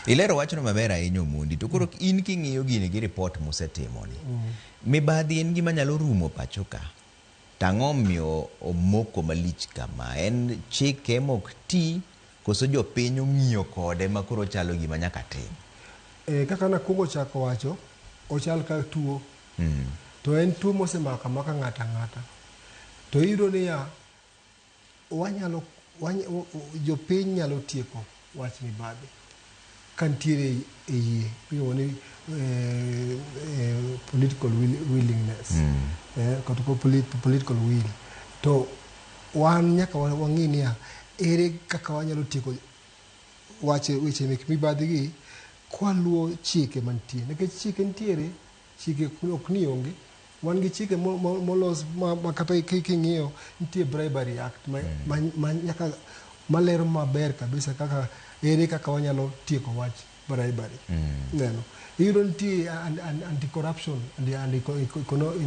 Ilero wachno maber ahinya Omondi. To koro in king'iyo gini gi report mosetimoni, mibadhi en gima nyalo rumo pacho ka. Tang'o miyo omoko malich kama. En chike mok ti koso jopiny ong'iyo kode ma koro chalo gima nyaka tim. Kaka nakuongo chako wacho, ochal ka tuo. To en tuo mosemako amaka ng'ata ng'ata. To iyudo niya, jopiny nyalo tieko wach mibadhi kantiere e yie, iluongo ni political willingness, political will. To wan nyaka wang'i niya, ere kaka wanyalo tieko weche mek mibadhi gi kwaluwo chike mantie. Nikech chike ntiere, chike ok ni onge. Wan gi chike molos ma kata king'iyo nitie bribery act ma nyaka malero maber kabisa kaka ere kaka wanyalo tieko wach bribery. Neno. Iyudo nitie anti-corruption and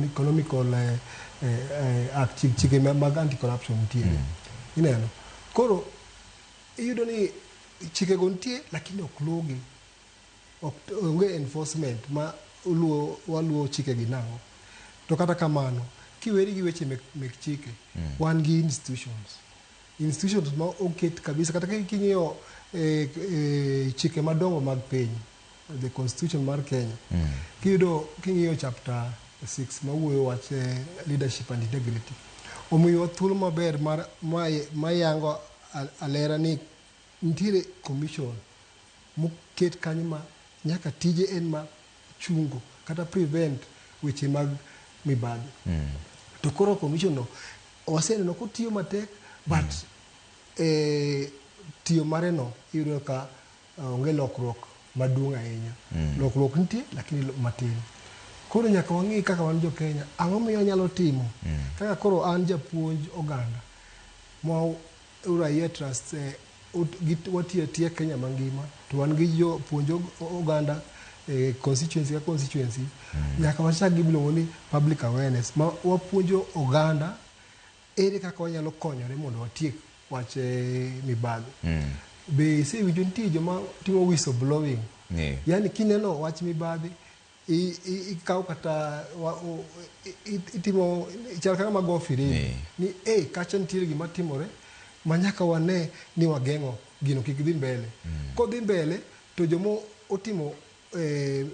economical act, chike mag anti-corruption ntiere. Ineno. Koro iyudo ni chike go nitie lakini ok luwogi. Onge enforcement ma waluwo chike gi nang'o. To kata kamano, kiweri gi weche mek chike, wan gi institutions ma oket kabisa. Kata king'iyo chike madongo mag piny, the constitution mar Kenya, king'iyo chapter 6 mawuoyo wach leadership and integrity, omiyo thuolo maber mayango alera ni nitiere commission moket kanyo ma nyaka tije en ma chungo kata prevent weche mag mibadhi. To koro commission no waseneno kotiyo matek, but tiyo mare no iyudo ka onge lokruok maduong' ahinya. Lokruok nitie lakini matin. Koro nyaka wang'i kaka wan jo Kenya, ang'o miyo nyalo timo. Kaka koro an japuonj oganda ma Uraia Trust watiyo atiya Kenya mangima, to wan gi jopuonj oganda constituency ka constituency, nyaka wachak gimiluongo ni public awareness ma wapuonjo oganda ere kaka wanyalo konyore mondo watiek wach mibadhi. Be isewinjo nitie joma timo whistle blowing. Yani kineno wach mibadhi ikaw kata itimo chal kaka mago firimbi ni kacha nitiere gima timore ma nyaka wane ni wageng'o gino kik dhi mbele. Kodhi mbele to jomo otimo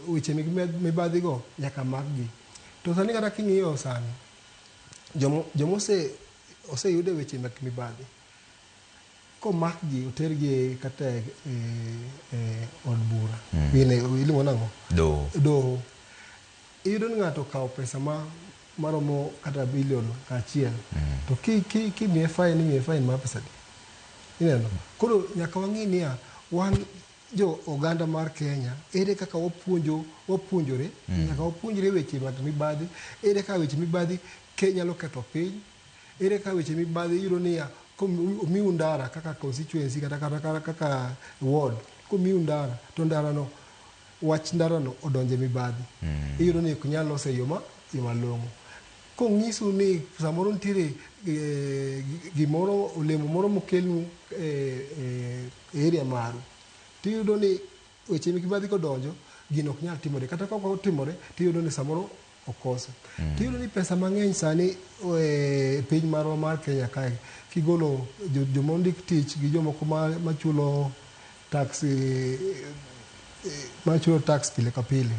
weche mibadhi go nyaka maggi. To sani kata king'iyo sani jomo oseyude weche mek mibadhi, komakgi otergi kata od bura, iluongo nang'o? Doho. Iyudo ni ng'ato okawo pesa maromo kata bilion achiel, to kimiye fine mar pesa di. Ineno. Koro nyaka wang'i niya, wan jo oganda mar Kenya, ere kaka wapuonjore, nyaka wapuonjore weche mag mibadhi, ere kaka weche mibadhi nyalo ketho piny, ere kaka weche mibadhi iyudo niya, komiu ndara kaka constituency kata kaka ward, komiu ndara, to wach ndara no odonje mibadhi. Iyudo ni ok nyal lose yo malong'o. Kong'isu ni samoro nitiere gimoro, olemo moro mokelnu area maru, tiyudo ni weche mibadhi kodonjo, gino ok nyal timore. Kata ka otimore, tiyudo ni samoro okoso. Tiyudo ni pesa mang'eny sani piny marwa mar Kenya kae, kigolo jomondik tich gi jomoko machulo tax pile ka pile,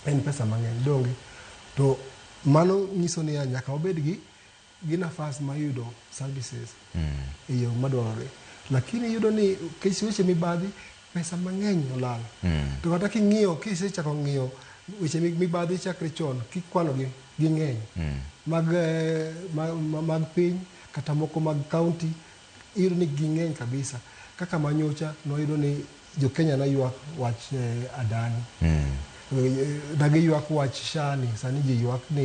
en pesa mang'eny donge. To mano nyiso ni nyaka wabed gi nafas ma yudo services e yo madwarore. Lakini yudo ni weche mibadhi pesa mang'eny olal. To kata kisechako ng'iyo weche mibadhi chakre chon, kikwano gi ng'eny mag piny kata moko mag county, iyudo ni ging'eny kabisa. Kaka manyocha noyudo ni jo Kenya noywak wach Adani, dagi ywak wach Shani, sani ji ywak ni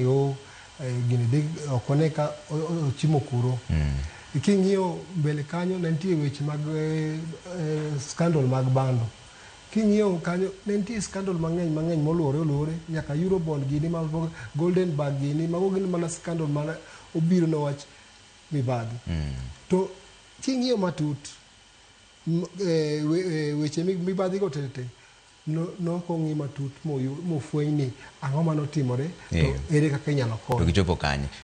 gini dhi okone ka ochimo kuro. King'iyo mbele kanyo nitie weche mag scandal mag bando. King'iyo kanyo nitie scandal mang'eny moluore nyaka Eurobond gini mag Golden Bag gini mago gin mana scandal mana obiro na wach mibadhi. To king'iyo matut, weche mibadhi go tete nokong'i matut mofweny ni ang'o manotimore to ere kaka inyalo to kony. gichopo kanye